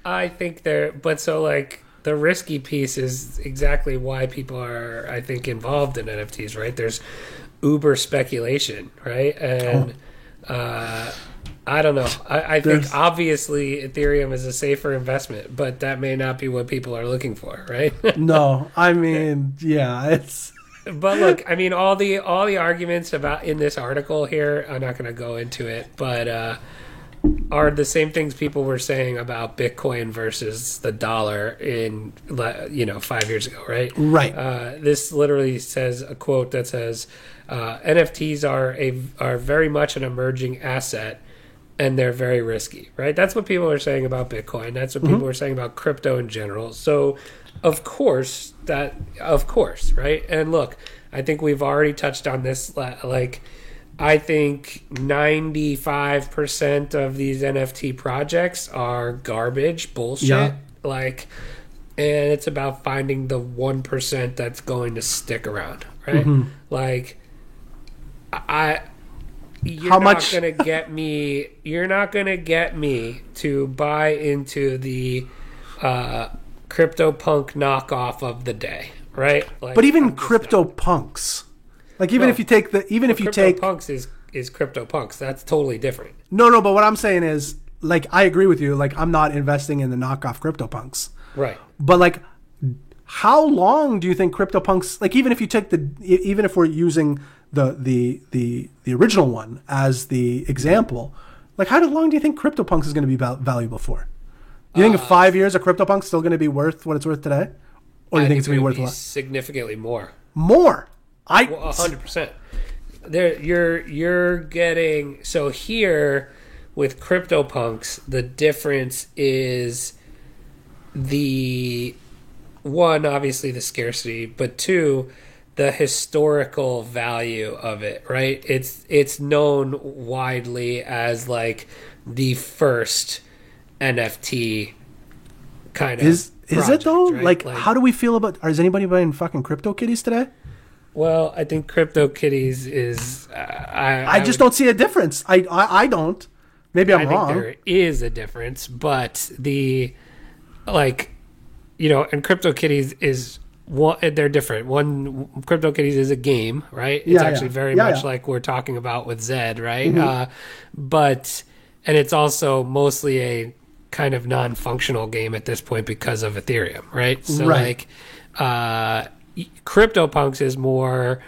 I think but so, like, the risky piece is exactly why people are, I think, involved in NFTs, right? There's uber speculation, right? And I don't know. I think obviously Ethereum is a safer investment, but that may not be what people are looking for, right? No, I mean, yeah, it's... But look, I mean, all the arguments about in this article here, I'm not going to go into it, but are the same things people were saying about Bitcoin versus the dollar in 5 years ago, right? Right. This literally says a quote that says, "NFTs are very much an emerging asset, and they're very risky." Right. That's what people are saying about Bitcoin. That's what people are saying about crypto in general. So, of course, right? And look, I think we've already touched on this. Like, I think 95% of these NFT projects are garbage, bullshit. Yeah. And it's about finding the 1% that's going to stick around, right? Like, you're How not much- gonna get me. You're not gonna get me to buy into the CryptoPunk knockoff of the day, right? Like, But even I'm just crypto punks, like even No. if you take the even if you take CryptoPunks is CryptoPunks. That's totally different. no, but what I'm saying is, like, I agree with you. Like, I'm not investing in the knockoff CryptoPunks. Right. But like, how long do you think CryptoPunks? Like, even if you take even if we're using the original one as the example, like, how long do you think CryptoPunks is going to be valuable for? Do you think in 5 years a CryptoPunk's still going to be worth what it's worth today, or do you think it's going to be worth a lot significantly more? more? 100%. There, you're getting so here with CryptoPunks. The difference is the one, obviously the scarcity, but two, the historical value of it. Right? It's known widely as like the first NFT kind of. Is it though? right? Like, how do we feel about? Is anybody buying fucking CryptoKitties today? Well, I think CryptoKitties is. I just don't see a difference. I don't. Maybe I'm wrong. I think there is a difference, but the and CryptoKitties is one. They're different. One, CryptoKitties is a game, right? It's actually very much like we're talking about with Zed, right? But it's also mostly a kind of non-functional game at this point because of Ethereum, right? So Right. CryptoPunks is more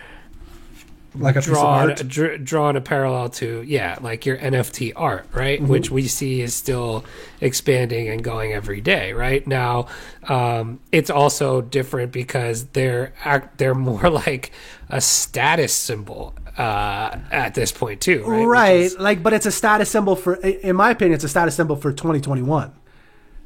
Like a piece of art. drawn a parallel to like your NFT art, right? Which we see is still expanding and going every day, right? Now it's also different because they're more like a status symbol at this point too, right? Right. Like, but it's a status symbol for, in my opinion, it's a status symbol for 2021.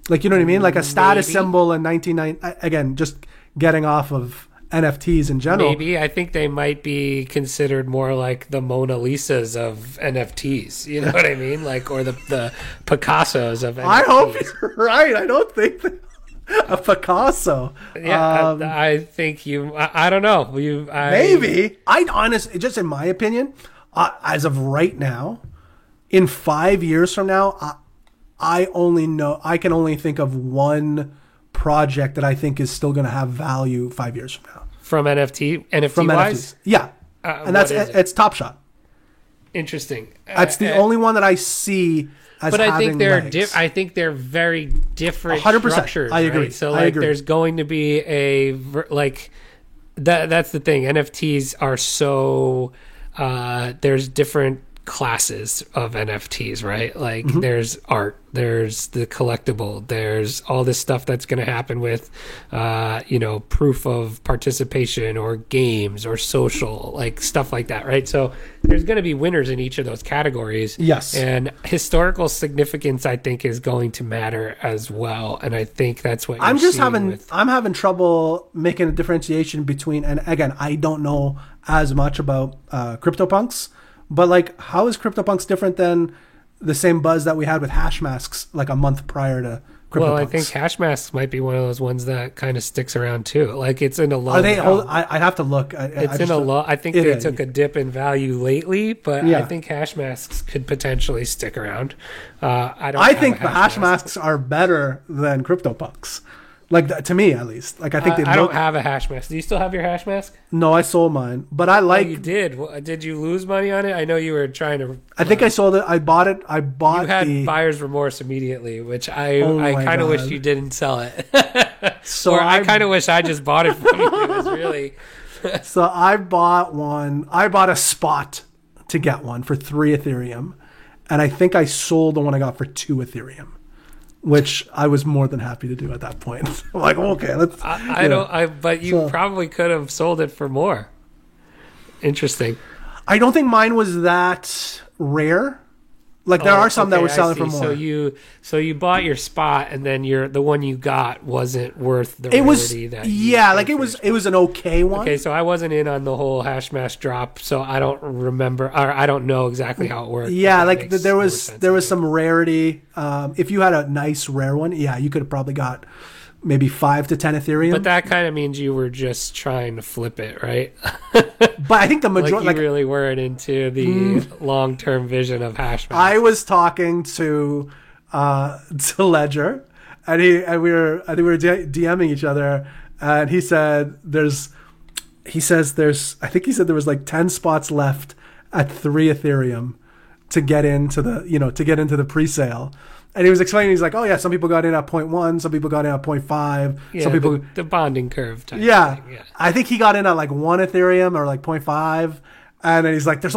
Like, you know what I mean? Like a status Maybe. symbol in 1990. Again, just getting off of NFTs in general. Maybe I think they might be considered more like the Mona Lisas of NFTs. You know what I mean? Like, or the Picassos of NFTs. I hope you're right. I don't think that a Picasso. Yeah, I think you. I don't know. Maybe. I honestly, just in my opinion, as of right now, in 5 years from now, I can only think of one project that I think is still going to have value 5 years from now. From NFT From wise, NFTs. Yeah. And that's what is it? it's Top Shot. Interesting. That's the only one that I see as But having I think they're legs. I think they're very different 100%. structures. I agree. Right? So I like, agree. there's going to be that's the thing. NFTs are so there's different classes of NFTs, right? Like there's art, there's the collectible, there's all this stuff that's going to happen with proof of participation or games or social, like stuff like that, right? So there's going to be winners in each of those categories. Yes. And historical significance, I think, is going to matter as well, and I think that's what I'm you're seeing with I'm having trouble making a differentiation between, and again, I don't know as much about CryptoPunks, but like, how is CryptoPunks different than the same buzz that we had with hash masks like a month prior to CryptoPunks? Well, I think hash masks might be one of those ones that kind of sticks around too. Like, it's in a low. Are they? now. I'd have to look. It's in a low. I think they took a dip in value lately, but Yeah. I think hash masks could potentially stick around. I don't. I have think a the hash masks are better than CryptoPunks. Like, to me, at least. Like, I think they I look. don't have a hash mask. Do you still have your hash mask? No, I sold mine, but I Oh, like. you did. Did you lose money on it? I know you were trying to. I think I sold it. I bought it. I bought You had the. buyer's remorse immediately, which I my kind of wish God. you didn't sell it. So or I I- kind of wish I just bought it from you. It was really. So I bought one. I bought a spot to get one for 3 Ethereum, and I think I sold the one I got for 2 Ethereum, which I was more than happy to do at that point. I'm like, okay, let's. But you So- probably could have sold it for more. Interesting. I don't think mine was that rare. Like, there are some that Okay, were I selling see. for more. So you bought your spot, and then the one you got wasn't worth the It was, rarity that you yeah, paid like for it your was. spot. It was an okay one. Okay, so I wasn't in on the whole hash mask drop, so I don't remember, or I don't know exactly how it worked. Yeah, That like makes more sense there to was me. some rarity. If you had a nice rare one, yeah, you could have probably got maybe 5 to 10 Ethereum. But that kind of means you were just trying to flip it, right? But I think the Like majority, you really weren't into the long-term vision of Hashmax. I was talking to Ledger, and we were DMing each other, and he said there was like 10 spots left at 3 Ethereum to get into the pre-sale. And he was explaining, he's like, oh yeah, some people got in at 0.1, some people got in at 0.5, Yeah, some people the bonding curve type yeah. thing. Yeah. I think he got in at like 1 Ethereum or like 0.5. And then he's like, there's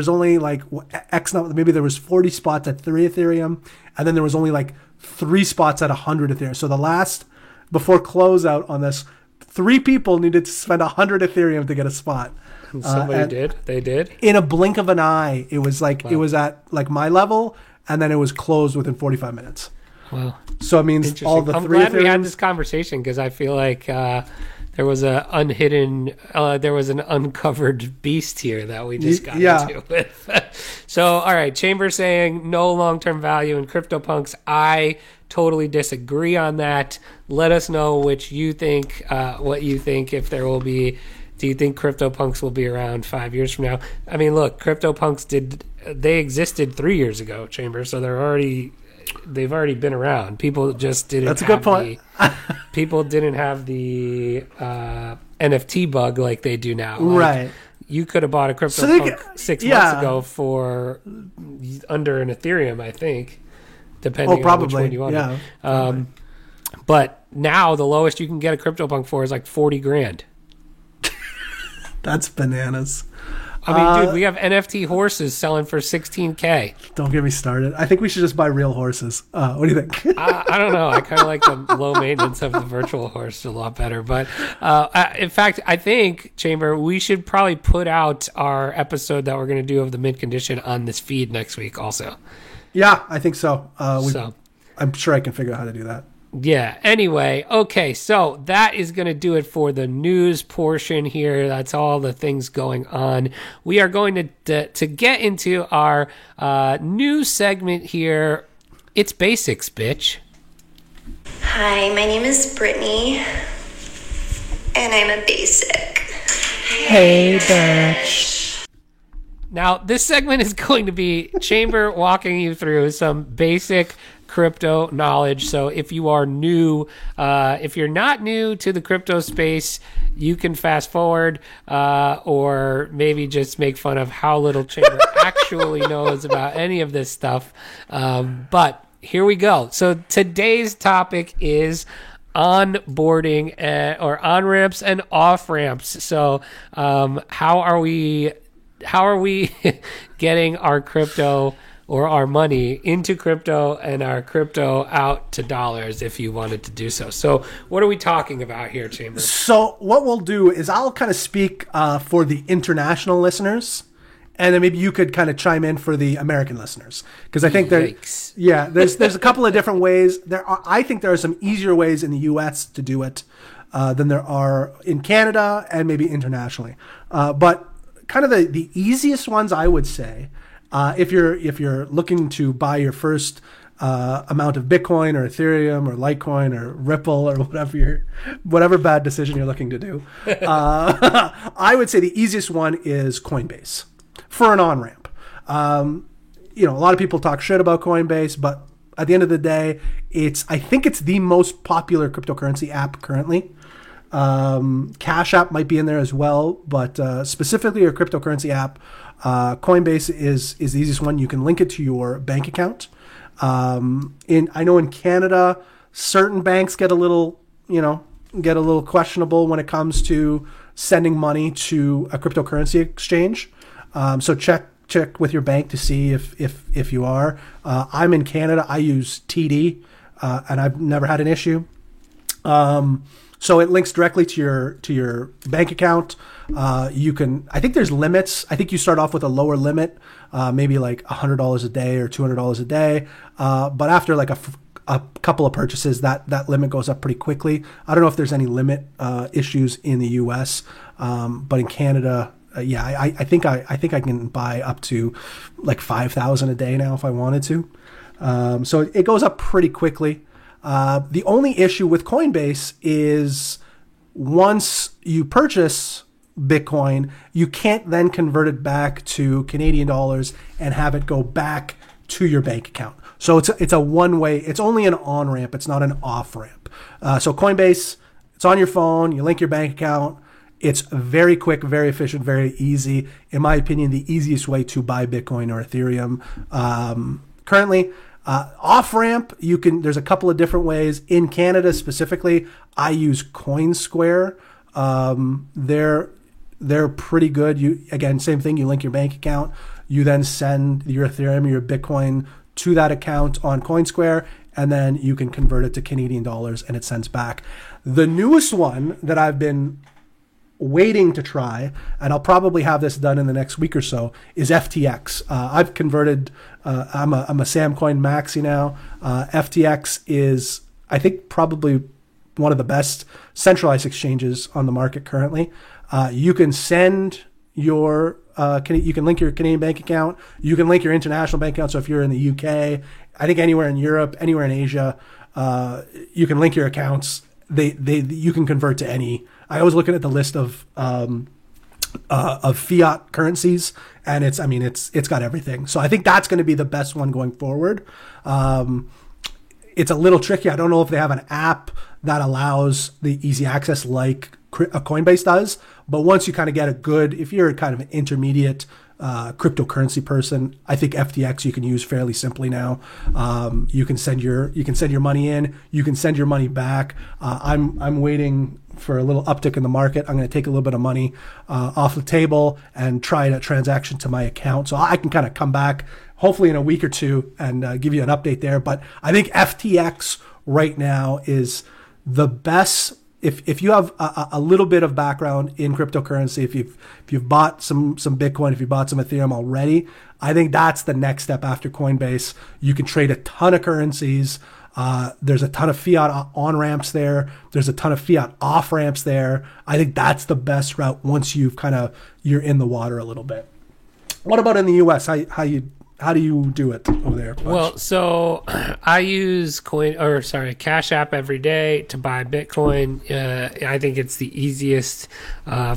only like X number, maybe there was 40 spots at 3 Ethereum. And then there was only like 3 spots at 100 Ethereum. So before closeout on this, 3 people needed to spend 100 Ethereum to get a spot. Somebody did. They did. In a blink of an eye, it was like, it was at like my level, and then it was closed within 45 minutes. Wow. So it means all the I'm 3 glad we had Ethereums. this conversation because I feel like there was an uncovered beast here that we just got into with. So, all right, Chamber saying no long-term value in CryptoPunks. I totally disagree on that. Let us know what you think. If there will be. Do you think CryptoPunks will be around 5 years from now? I mean, look, CryptoPunks they existed 3 years ago, Chamber, so they've already been around. People just didn't. That's a good point. People didn't have the NFT bug like they do now. Like, Right. You could have bought a CryptoPunk 6 months ago for under an Ethereum, I think, depending on which one you wanted. Yeah. But now the lowest you can get a CryptoPunk for is like $40,000. That's bananas. I mean, dude, we have NFT horses selling for $16K. Don't get me started. I think we should just buy real horses. What do you think? I don't know. I kind of like the low maintenance of the virtual horse a lot better. But in fact, I think, Chamber, we should probably put out our episode that we're going to do of the mint condition on this feed next week also. Yeah, I think so. I'm sure I can figure out how to do that. Yeah. Anyway, okay. So that is going to do it for the news portion here. That's all the things going on. We are going to get into our new segment here. It's basics, bitch. Hi, my name is Brittany, and I'm a basic. Hey, bitch. Now, this segment is going to be Chamber walking you through some basic crypto knowledge. So if you are new, if you're not new to the crypto space, you can fast forward or maybe just make fun of how little Chamber actually knows about any of this stuff. But here we go. So today's topic is onboarding or on-ramps and off-ramps. So how are we getting our crypto or our money into crypto and our crypto out to dollars if you wanted to do so. So what are we talking about here, Chamber? So what we'll do is I'll kind of speak for the international listeners, and then maybe you could kind of chime in for the American listeners. Because I think there's a couple of different ways. I think there are some easier ways in the US to do it than there are in Canada and maybe internationally. But kind of the easiest ones, I would say, if you're looking to buy your first amount of Bitcoin or Ethereum or Litecoin or Ripple or whatever bad decision you're looking to do, I would say the easiest one is Coinbase for an on-ramp. A lot of people talk shit about Coinbase, but at the end of the day, I think it's the most popular cryptocurrency app currently. Cash App might be in there as well, but specifically a cryptocurrency app, Coinbase is the easiest one. You can link it to your bank account. I know in Canada, certain banks get a little questionable when it comes to sending money to a cryptocurrency exchange. So check with your bank to see if you are. I'm in Canada. I use TD, and I've never had an issue. So it links directly to your bank account. I think there's limits. I think you start off with a lower limit, maybe like $100 a day or $200 a day. But after like a couple of purchases, that limit goes up pretty quickly. I don't know if there's any limit issues in the US, but in Canada, I think I can buy up to like 5,000 a day now if I wanted to. So it goes up pretty quickly. The only issue with Coinbase is once you purchase Bitcoin, you can't then convert it back to Canadian dollars and have it go back to your bank account. So it's a one-way. It's only an on-ramp. It's not an off-ramp. So Coinbase, it's on your phone. You link your bank account. It's very quick, very efficient, very easy. In my opinion, the easiest way to buy Bitcoin or Ethereum. Currently, off-ramp, there's a couple of different ways. In Canada specifically, I use CoinSquare. They're pretty good. Again, same thing. You link your bank account. You then send your Ethereum, your Bitcoin to that account on CoinSquare, and then you can convert it to Canadian dollars and it sends back. The newest one that I've been waiting to try, and I'll probably have this done in the next week or so, is FTX. I've converted. I'm a Samcoin Maxi now. FTX is, I think, probably one of the best centralized exchanges on the market currently. You can send your you can link your Canadian bank account. You can link your international bank account. So if you're in the UK, I think anywhere in Europe, anywhere in Asia, you can link your accounts. You can convert to any. I was looking at the list of fiat currencies, and it's got everything. So I think that's going to be the best one going forward. It's a little tricky. I don't know if they have an app that allows the easy access like a Coinbase does. But once you kind of get if you're kind of an intermediate cryptocurrency person, I think FTX you can use fairly simply now. You can send your money in, you can send your money back. I'm waiting for a little uptick in the market. I'm going to take a little bit of money off the table and try a transaction to my account, so I can kind of come back hopefully in a week or two and give you an update there. But I think FTX right now is the best. If you have a little bit of background in cryptocurrency, if you've bought some Bitcoin, if you bought some Ethereum already, I think that's the next step after Coinbase. You can trade a ton of currencies. There's a ton of fiat on-ramps there. There's a ton of fiat off-ramps there. I think that's the best route once you're in the water a little bit. What about in the US? How do you do it over there? Well, so I use Cash App every day to buy Bitcoin. I think it's the easiest.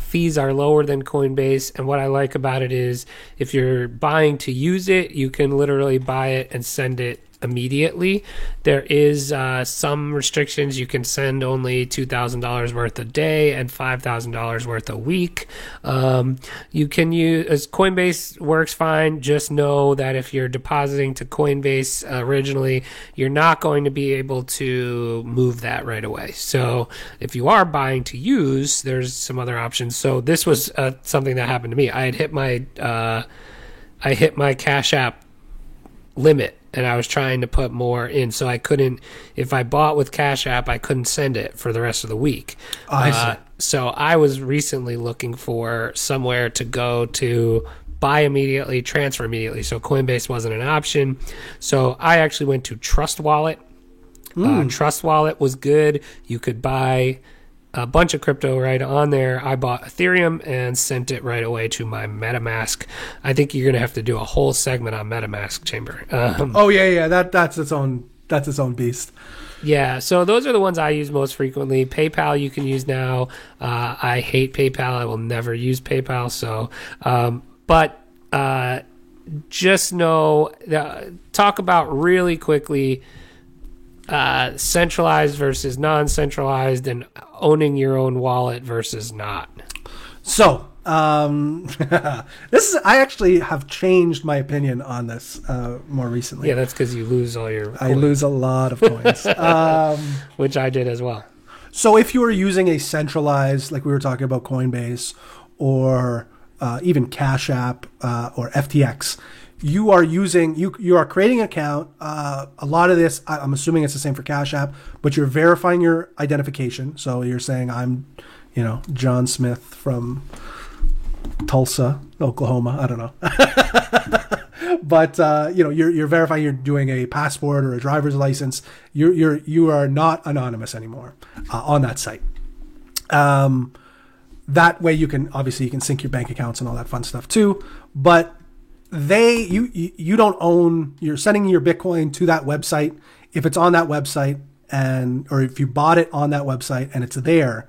Fees are lower than Coinbase. And what I like about it is if you're buying to use it, you can literally buy it and send it immediately. There is some restrictions. You can send only $2,000 worth a day and $5,000 worth a week. You can use Coinbase works fine. Just know that if you're depositing to Coinbase originally, you're not going to be able to move that right away. So if you are buying to use, there's some other options. So this was something that happened to me. I had hit my Cash App limit, and I was trying to put more in, so I couldn't. If I bought with Cash App, I couldn't send it for the rest of the week. I see. So I was recently looking for somewhere to go to buy immediately, transfer immediately. So Coinbase wasn't an option. So I actually went to Trust Wallet. Trust Wallet was good. You could buy a bunch of crypto right on there. I bought Ethereum and sent it right away to my MetaMask. I think you're going to have to do a whole segment on MetaMask, Chamber. That's its own beast. Yeah, so those are the ones I use most frequently. PayPal you can use now. I hate PayPal. I will never use PayPal. So, but just know, talk about really quickly centralized versus non-centralized and owning your own wallet versus not. So I actually have changed my opinion on this more recently. Yeah, that's because you lose all your coins. I lose a lot of coins. Which I did as well. So if you were using a centralized, like we were talking about Coinbase or even Cash App or FTX, you are creating an account. A lot of this, I'm assuming it's the same for Cash App, but you're verifying your identification. So you're saying I'm, John Smith from Tulsa, Oklahoma. I don't know. But you're verifying you're doing a passport or a driver's license. You are not anonymous anymore on that site. That way you can sync your bank accounts and all that fun stuff too. But you don't own. You're sending your Bitcoin to that website. If it's on that website, or if you bought it on that website and it's there,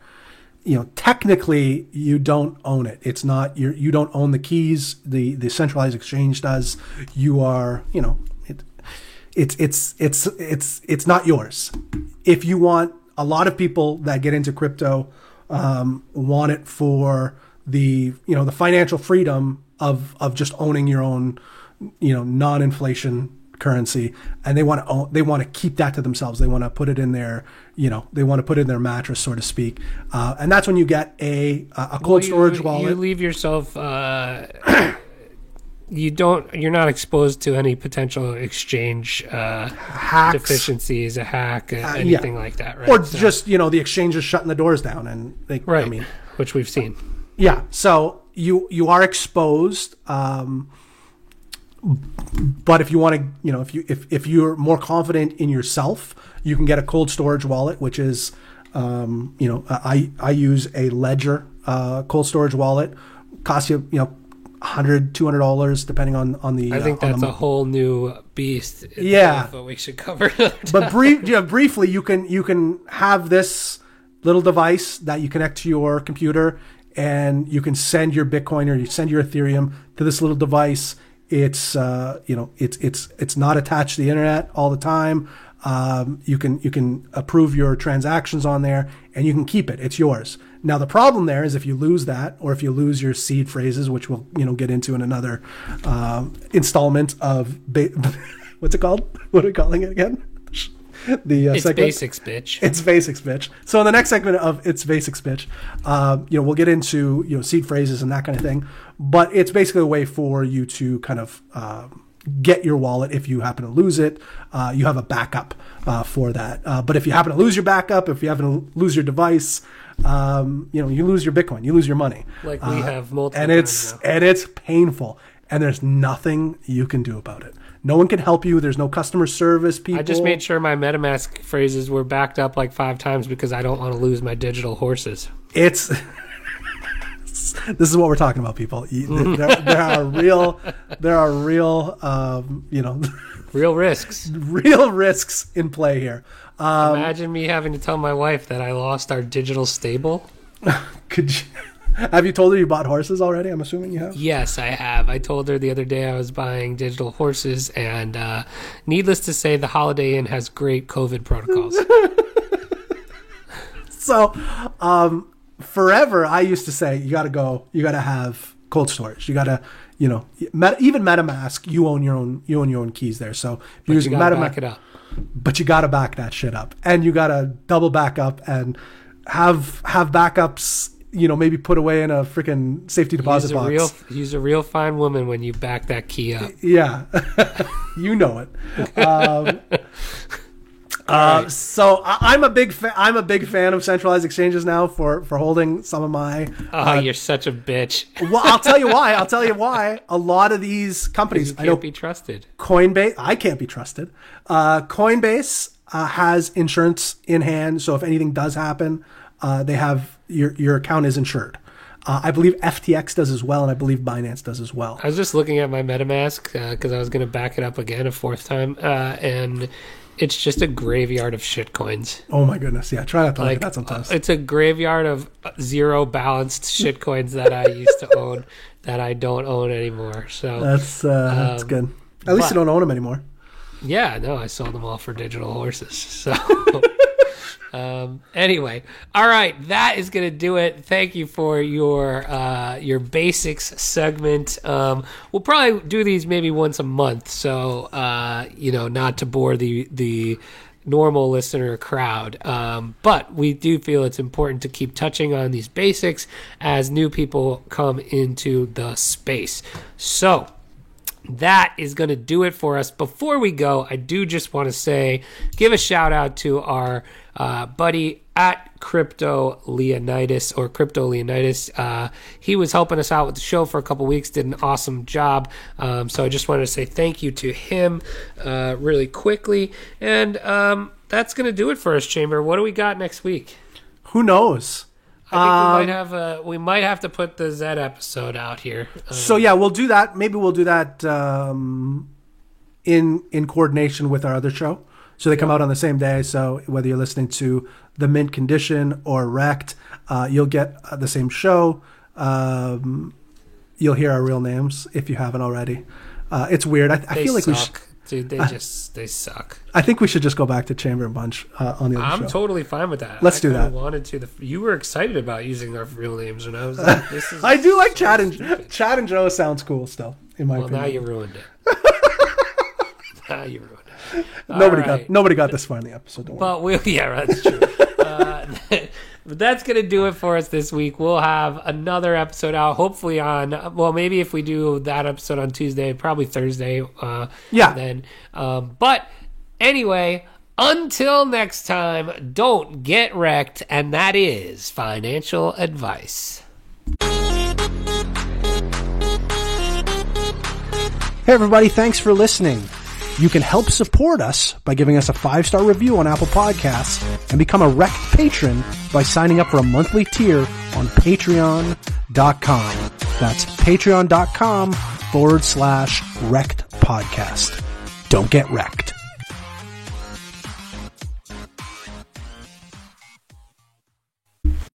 technically you don't own it. It's not you don't own the keys. The centralized exchange does. You are, it's not yours. If you want, a lot of people that get into crypto want it for the financial freedom of just owning your own, non-inflation currency, and they want to keep that to themselves. They want to put it in their, they want to put it in their mattress, so to speak. And that's when you get a cold storage wallet. You leave yourself. You're not exposed to any potential exchange Hacks, deficiencies, a hack, anything like that, right? Or just the exchange is shutting the doors down, and right, which we've seen. Yeah, so you are exposed. But if you want to, if you're more confident in yourself, you can get a cold storage wallet, which is, I use a Ledger cold storage wallet. Costs you, $100, $200 depending on the. I think that's a whole new beast. Yeah, but we should cover. But briefly, you can have this little device that you connect to your computer, and you can send your Bitcoin or you send your Ethereum to this little device. It's it's not attached to the internet all the time. You can approve your transactions on there, and you can keep it. It's yours. Now the problem there is if you lose that, or if you lose your seed phrases, which we'll get into in another installment of what's it called? What are we calling it again? It's segment? Basics, bitch. It's Basics, bitch. So in the next segment of It's Basics, bitch, we'll get into seed phrases and that kind of thing. But it's basically a way for you to kind of get your wallet if you happen to lose it. You have a backup for that. But if you happen to lose your backup, if you happen to lose your device, you lose your Bitcoin, you lose your money. Like we have multiple and it's painful, and there's nothing you can do about it. No one can help you. There's no customer service people. I just made sure my MetaMask phrases were backed up like 5 times because I don't want to lose my digital horses. This is what we're talking about, people. There are real, real risks. Real risks in play here. Imagine me having to tell my wife that I lost our digital stable. Could you? Have you told her you bought horses already? I'm assuming you have. Yes, I have. I told her the other day I was buying digital horses, and needless to say, the Holiday Inn has great COVID protocols. So, forever, I used to say you got to have cold storage. You got to, even MetaMask, you own your own keys there. So if you're using MetaMask, back it up. But you got to back that shit up, and you got to double back up and have backups. Maybe put away in a freaking safety deposit box. Use a real fine woman when you back that key up. Yeah, you know it. So I'm a big fan of centralized exchanges now for holding some of my. You're such a bitch. Well, I'll tell you why. A lot of these companies can't be trusted. Coinbase, I can't be trusted. Coinbase has insurance in hand, so if anything does happen, they have your account is insured. I believe FTX does as well, and I believe Binance does as well. I was just looking at my MetaMask because I was going to back it up again a 4th time, and it's just a graveyard of shitcoins. Oh my goodness! Yeah, try not to look at that sometimes. It's a graveyard of zero balanced shitcoins that I used to own that I don't own anymore. So that's good. At least you don't own them anymore. Yeah, no, I sold them all for digital horses. So. Anyway, all right, that is going to do it. Thank you for your basics segment. We'll probably do these maybe once a month, so not to bore the normal listener crowd. But we do feel it's important to keep touching on these basics as new people come into the space. So that is going to do it for us. Before we go, I do just want to give a shout out to our buddy at Crypto Leonidas. He was helping us out with the show for a couple weeks, did an awesome job. So I just wanted to say thank you to him really quickly. And that's going to do it for us, Chamber. What do we got next week? Who knows? I think we might have to put the Zed episode out here. So yeah, we'll do that. Maybe we'll do that in coordination with our other show. So they come out on the same day. So whether you're listening to The Mint Condition or Wrecked, you'll get the same show. You'll hear our real names if you haven't already. It's weird. I feel like suck. Dude, they suck. I think we should just go back to Chamber and Bunch on the other show. I'm totally fine with that. Let's do that. You were excited about using our real names, and I was like, "This is." I do like Chad and Joe. Sounds cool still, in my opinion. Now you ruined it. Nobody got this far in the episode. Don't worry. But that's true. But that's going to do it for us this week. We'll have another episode out, hopefully maybe if we do that episode on Tuesday, probably Thursday. Then. But anyway, until next time, don't get wrecked, and that is financial advice. Hey everybody, thanks for listening. You can help support us by giving us a 5-star review on Apple Podcasts and become a Wrecked patron by signing up for a monthly tier on patreon.com. That's patreon.com/Wrecked podcast. Don't get wrecked.